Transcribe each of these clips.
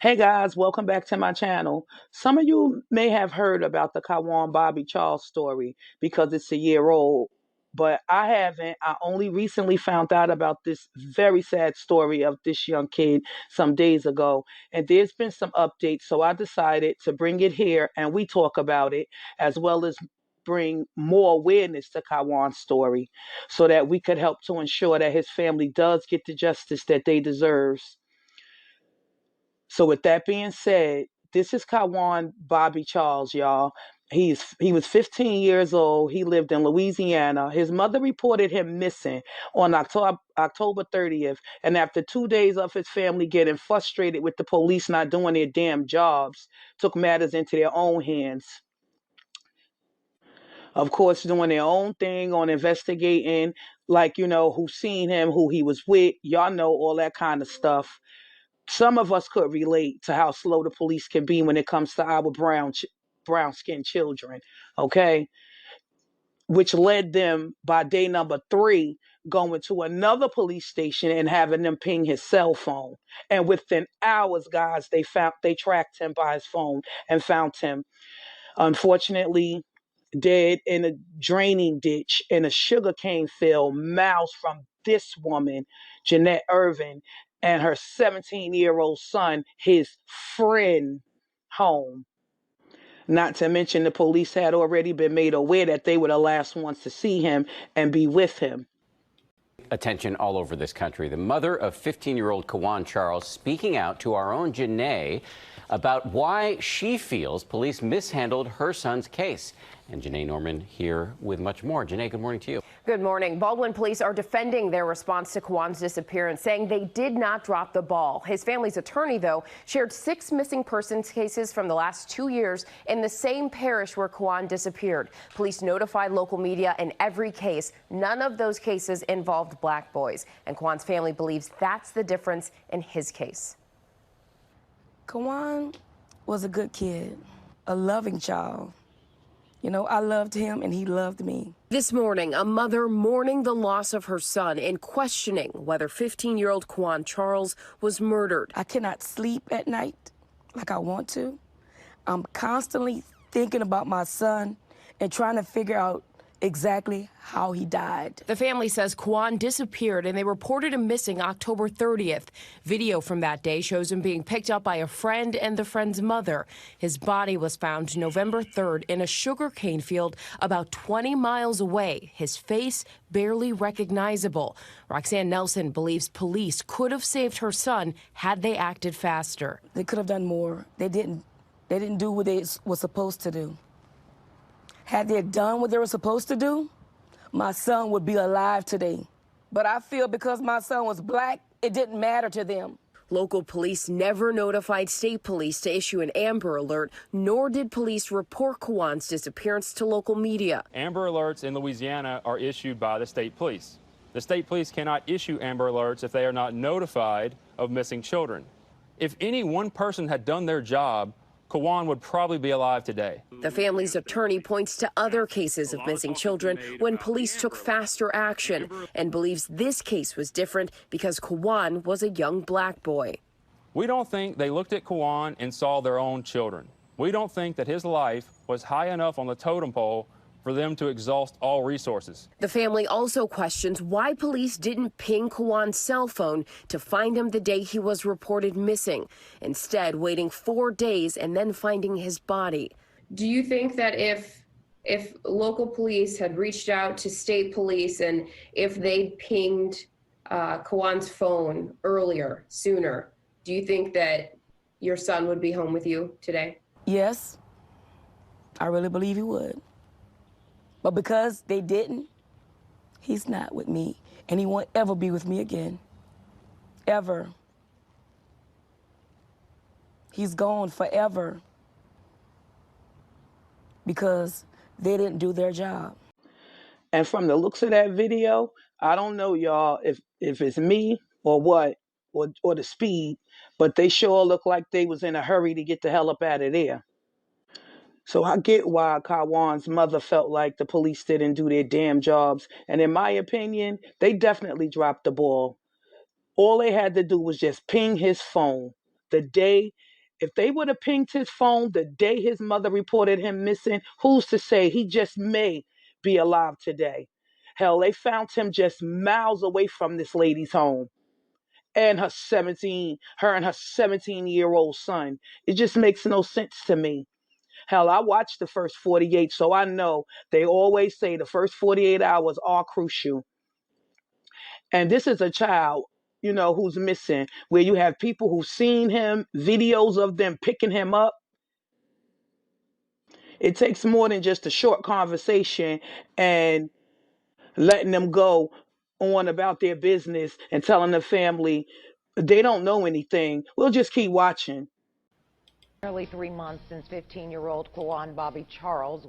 Hey guys, welcome back to my channel. Some of you may have heard about the Quawaun Bobby Charles story because it's a year old, but I haven't. I only recently found out about this very sad story of this young kid some days ago, and there's been some updates, so I decided to bring it here and we talk about it as well as bring more awareness to Quawaun's story so that we could help to ensure that his family does get the justice that they deserve. So with that being said, this is Quawaun Bobby Charles, y'all. He was 15 years old. He lived in Louisiana. His mother reported him missing on October 30th, and after 2 days of his family getting frustrated with the police not doing their damn jobs, took matters into their own hands. Of course, doing their own thing on investigating, like who seen him, who he was with, y'all know all that kind of stuff. Some of us could relate to how slow the police can be when it comes to our brown skinned children, okay? Which led them by day number 3 going to another police station and having them ping his cell phone. And within hours, guys, they tracked him by his phone and found him, unfortunately, dead in a draining ditch in a sugarcane field miles from this woman, Jeanette Irvin, and her 17-year-old son, his friend, home. Not to mention the police had already been made aware that they were the last ones to see him and be with him. Attention all over this country. The mother of 15-year-old Quawaun Charles speaking out to our own Janae about why she feels police mishandled her son's case. And Janae Norman here with much more. Janae, good morning to you. Good morning. Baldwin police are defending their response to Quawaun's disappearance, saying they did not drop the ball. His family's attorney, though, shared 6 missing persons cases from the last 2 years in the same parish where Quawaun disappeared. Police notified local media in every case. None of those cases involved black boys, and Quawaun's family believes that's the difference in his case. Quawaun was a good kid, a loving child. You know, I loved him and he loved me. This morning, a mother mourning the loss of her son and questioning whether 15-year-old Quawaun Charles was murdered. I cannot sleep at night like I want to. I'm constantly thinking about my son and trying to figure out exactly how he died. The family says Quawaun disappeared and they reported him missing October 30th. Video from that day shows him being picked up by a friend and the friend's mother. His body was found November 3rd in a sugarcane field about 20 miles away, his face barely recognizable. Roxanne Nelson believes police could have saved her son had they acted faster. They could have done more. They didn't do what they were supposed to do. Had they done what they were supposed to do, my son would be alive today. But I feel because my son was black, it didn't matter to them. Local police never notified state police to issue an Amber Alert, nor did police report Quawaun's disappearance to local media. Amber Alerts in Louisiana are issued by the state police. The state police cannot issue Amber Alerts if they are not notified of missing children. If any one person had done their job, Quawaun would probably be alive today. The family's attorney points to other cases of missing children when police took faster action and believes this case was different because Quawaun was a young black boy. We don't think they looked at Quawaun and saw their own children. We don't think that his life was high enough on the totem pole for them to exhaust all resources. The family also questions why police didn't ping Quawaun's cell phone to find him the day he was reported missing, instead waiting 4 days and then finding his body. Do you think that if local police had reached out to state police and if they pinged Quawaun's phone earlier, sooner, do you think that your son would be home with you today? Yes, I really believe he would. But because they didn't, he's not with me, and he won't ever be with me again. Ever. He's gone forever because they didn't do their job. And from the looks of that video, I don't know, y'all, if it's me or what, or the speed, but they sure look like they was in a hurry to get the hell up out of there. So I get why Quawaun's mother felt like the police didn't do their damn jobs. And in my opinion, they definitely dropped the ball. All they had to do was just ping his phone the day if they would have pinged his phone the day his mother reported him missing, who's to say he just may be alive today? Hell, they found him just miles away from this lady's home and her 17-year-old son. It just makes no sense to me. Hell, I watched the first 48, so I know they always say the first 48 hours are crucial. And this is a child, who's missing, where you have people who've seen him, videos of them picking him up. It takes more than just a short conversation and letting them go on about their business and telling the family they don't know anything. We'll just keep watching. Nearly 3 months since 15-year-old Quawaun Bobby Charles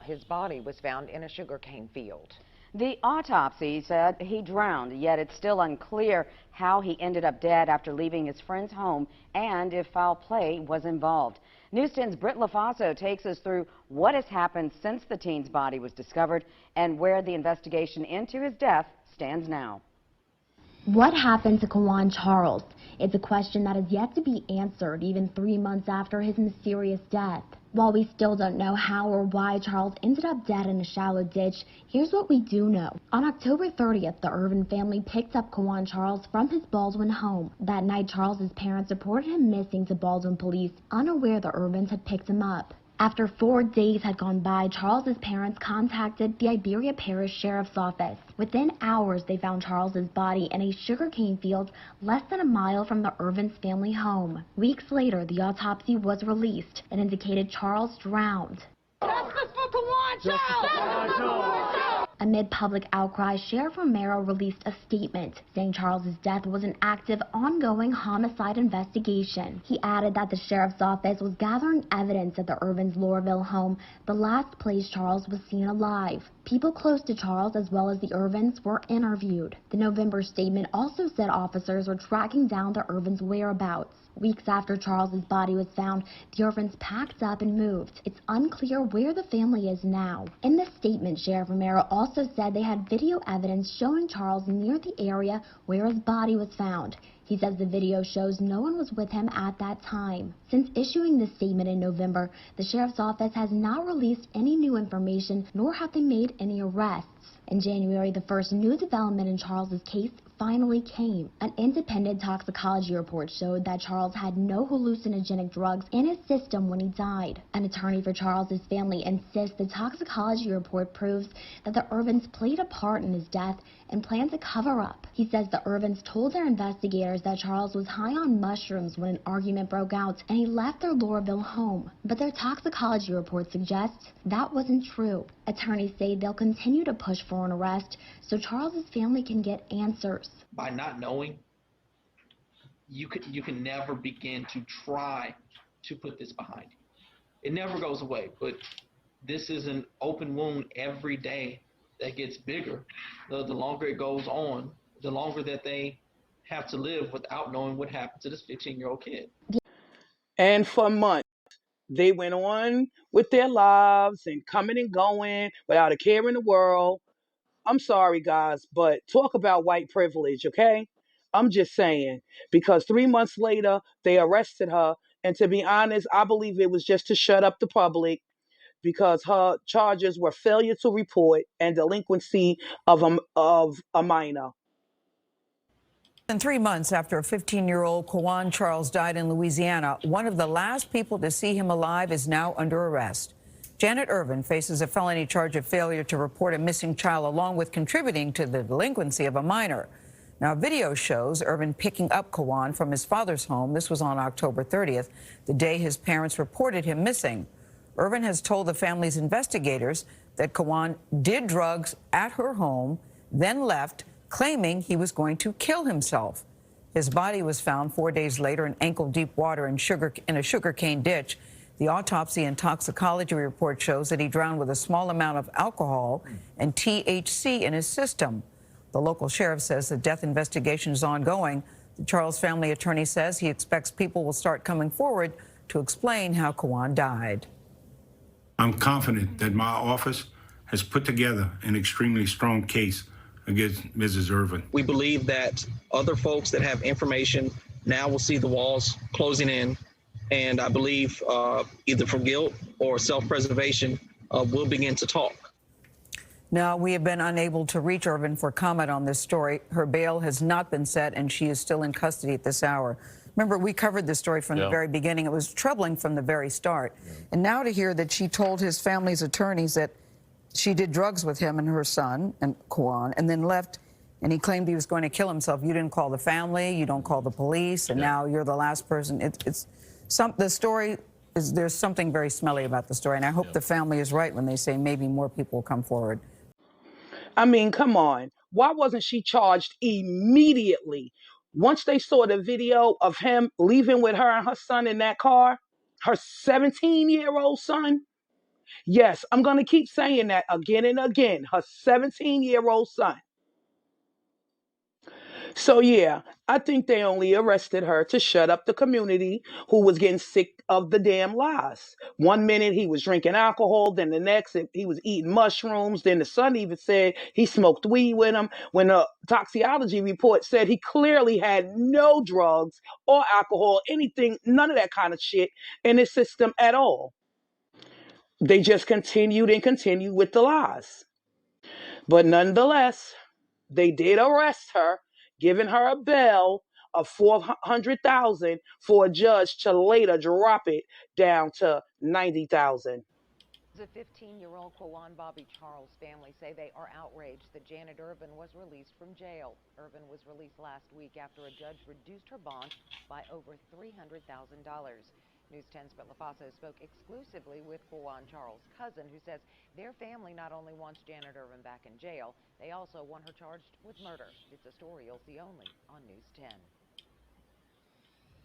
his body was found in a sugarcane field. The autopsy said he drowned, yet it's still unclear how he ended up dead after leaving his friend's home and if foul play was involved. News 10's Britt LaFaso takes us through what has happened since the teen's body was discovered and where the investigation into his death stands now. What happened to Quawaun Charles? It's a question that is yet to be answered even 3 months after his mysterious death. While we still don't know how or why Charles ended up dead in a shallow ditch, here's what we do know. On October 30th, the Irvin family picked up Quawaun Charles from his Baldwin home. That night, Charles's parents reported him missing to Baldwin police, unaware the Irvins had picked him up. After 4 days had gone by, Charles's parents contacted the Iberia Parish Sheriff's Office. Within hours, they found Charles's body in a sugarcane field less than a mile from the Irvins family home. Weeks later, the autopsy was released. It indicated Charles drowned. Justice for Quawaun Charles! Amid public outcry, Sheriff Romero released a statement saying Charles's death was an active, ongoing homicide investigation. He added that the sheriff's office was gathering evidence at the Irvin's Laurelville home, the last place Charles was seen alive. People close to Charles, as well as the Irvins, were interviewed. The November statement also said officers were tracking down the Irvins' whereabouts. Weeks after Charles's body was found, the Irvins packed up and moved. It's unclear where the family is now. In the statement, Sheriff Romero also said they had video evidence showing Charles near the area where his body was found. He says the video shows no one was with him at that time. Since issuing this statement in November, the sheriff's office has not released any new information, nor have they made any arrests. In January, the first new development in Charles's case finally came. An independent toxicology report showed that Charles had no hallucinogenic drugs in his system when he died. An attorney for Charles's family insists the toxicology report proves that the Irvins played a part in his death and planned to cover up. He says the Irvins told their investigators that Charles was high on mushrooms when an argument broke out and he left their Laurelville home. But their toxicology report suggests that wasn't true. Attorneys say they'll continue to push for an arrest so Charles's family can get answers. By not knowing, you can never begin to try to put this behind you. It never goes away, but this is an open wound every day that gets bigger. The longer it goes on, the longer that they have to live without knowing what happened to this 15-year-old kid. And for months, they went on with their lives and coming and going without a care in the world. I'm sorry, guys, but talk about white privilege, okay? I'm just saying, because 3 months later, they arrested her. And to be honest, I believe it was just to shut up the public because her charges were failure to report and delinquency of a minor. And 3 months after a 15-year-old Quawaun Charles died in Louisiana, one of the last people to see him alive is now under arrest. Janet Irvin faces a felony charge of failure to report a missing child along with contributing to the delinquency of a minor. Now, video shows Irvin picking up Quawaun from his father's home. This was on October 30th, the day his parents reported him missing. Irvin has told the family's investigators that Quawaun did drugs at her home, then left, claiming he was going to kill himself. His body was found 4 days later in ankle-deep water in a sugarcane ditch. The autopsy and toxicology report shows that he drowned with a small amount of alcohol and THC in his system. The local sheriff says the death investigation is ongoing. The Charles family attorney says he expects people will start coming forward to explain how Quawaun died. I'm confident that my office has put together an extremely strong case against Mrs. Irvin. We believe that other folks that have information now will see the walls closing in And I believe either from guilt or self-preservation, we'll begin to talk. Now, we have been unable to reach Irvin for comment on this story. Her bail has not been set, and she is still in custody at this hour. Remember, we covered this story from the very beginning. It was troubling from the very start. And now to hear that she told his family's attorneys that she did drugs with him and her son, and Quawaun, and then left, and he claimed he was going to kill himself. You didn't call the family, you don't call the police, and now you're the last person. The story is, there's something very smelly about the story, and I hope the family is right when they say maybe more people will come forward. I mean, come on. Why wasn't she charged immediately? Once they saw the video of him leaving with her and her son in that car, her 17-year-old son. Yes, I'm going to keep saying that again and again. Her 17-year-old son. So, yeah, I think they only arrested her to shut up the community who was getting sick of the damn lies. One minute he was drinking alcohol, then the next he was eating mushrooms. Then the son even said he smoked weed with him when a toxicology report said he clearly had no drugs or alcohol, anything, none of that kind of shit in his system at all. They just continued and continued with the lies. But nonetheless, they did arrest her, giving her a bail of $400,000 for a judge to later drop it down to $90,000. The 15-year-old Quawaun Bobby Charles family say they are outraged that Janet Irvin was released from jail. Irvin was released last week after a judge reduced her bond by over $300,000. News 10's Britt LaFaso spoke exclusively with Quawaun Charles' cousin, who says their family not only wants Janet Irvin back in jail, they also want her charged with murder. It's a story you'll see only on News 10.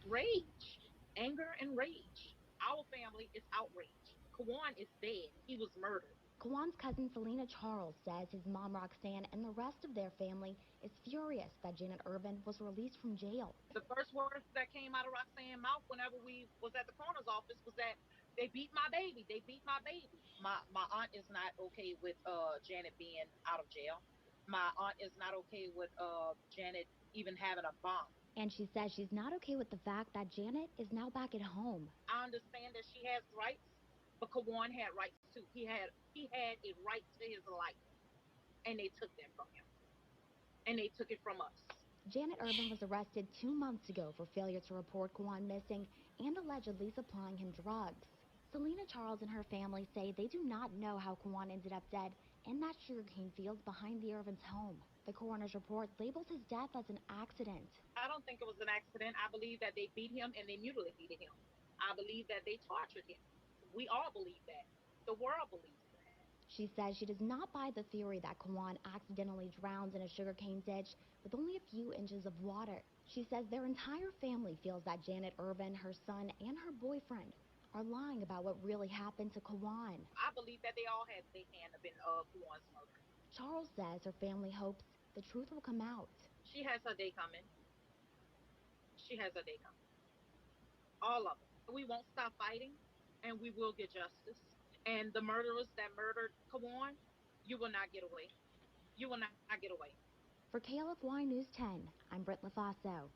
Rage, anger and rage. Our family is outraged. Quawaun is dead. He was murdered. Quawaun's cousin Selena Charles says his mom Roxanne and the rest of their family is furious that Janet Irvin was released from jail. The first words that came out of Roxanne's mouth whenever we was at the coroner's office was that they beat my baby. They beat my baby. My aunt is not okay with Janet being out of jail. My aunt is not okay with Janet even having a bond. And she says she's not okay with the fact that Janet is now back at home. I understand that she has rights, but Quawaun had rights too. He had a right to his life, and they took that from him, and they took it from us. Janet Irvin was arrested 2 months ago for failure to report Quawaun missing and allegedly supplying him drugs. Selena Charles and her family say they do not know how Quawaun ended up dead in that sugarcane field behind the Irvins' home. The coroner's report labels his death as an accident. I don't think it was an accident. I believe that they beat him and they mutilated him. I believe that they tortured him. We all believe that. The world believes that. She says she does not buy the theory that Quawaun accidentally drowned in a sugarcane ditch with only a few inches of water. She says their entire family feels that Janet Irvin, her son, and her boyfriend are lying about what really happened to Quawaun. I believe that they all had their hand up in Quawaun's murder. Charles says her family hopes the truth will come out. She has her day coming. She has her day coming. All of it. We won't stop fighting, and we will get justice. And the murderers that murdered Quawaun, you will not get away. You will not get away. For KLFY News 10, I'm Britt LaFaso.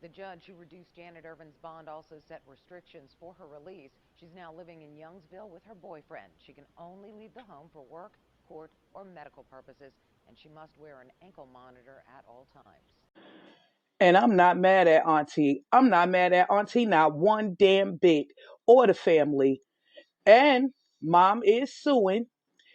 The judge who reduced Janet Irvin's bond also set restrictions for her release. She's now living in Youngsville with her boyfriend. She can only leave the home for work, court, or medical purposes, and she must wear an ankle monitor at all times. And I'm not mad at Auntie. I'm not mad at Auntie, not one damn bit, or the family. And Mom is suing.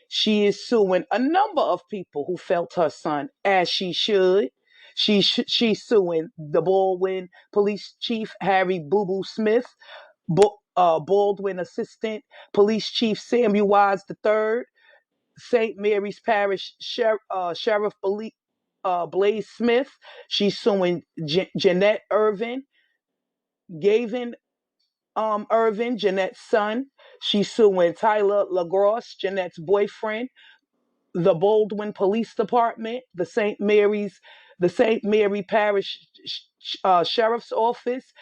She is suing a number of people who felt her son, as she should. She's suing the Baldwin Police Chief Harry Boo Boo Smith, Baldwin Assistant Police Chief Samuel Wise III, St. Mary's Parish Sheriff Blaze Smith. She's suing Jeanette Irvin, Gavin Irvin, Jeanette's son. She's suing Tyler LaGrosse, Jeanette's boyfriend, the Baldwin Police Department, the St. Mary Parish Sheriff's Office.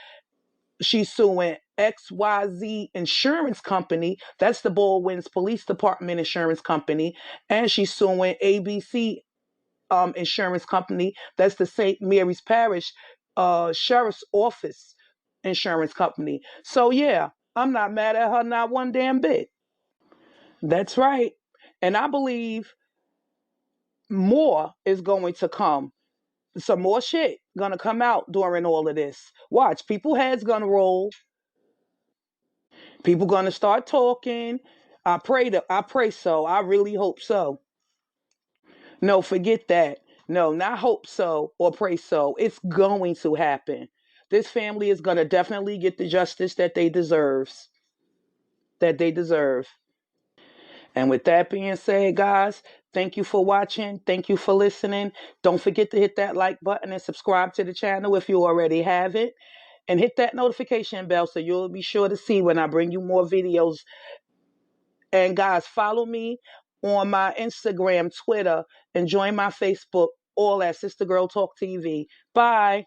She's suing XYZ Insurance Company. That's the Baldwin's Police Department Insurance Company. And she's suing ABC Insurance Company. That's the St. Mary's Parish sheriff's office insurance company. So yeah, I'm not mad at her, not one damn bit. That's right. And I believe more is going to come. Some more shit gonna come out during all of this. Watch, people heads gonna roll. People gonna start talking. I pray so. I really hope so. No, forget that. No, not hope so or pray so. It's going to happen. This family is gonna definitely get the justice that they deserves. That they deserve. And with that being said, guys, thank you for watching. Thank you for listening. Don't forget to hit that like button and subscribe to the channel if you already have it. And hit that notification bell so you'll be sure to see when I bring you more videos. And guys, follow me on my Instagram, Twitter, and join my Facebook, all at Sister Girl Talk TV. Bye.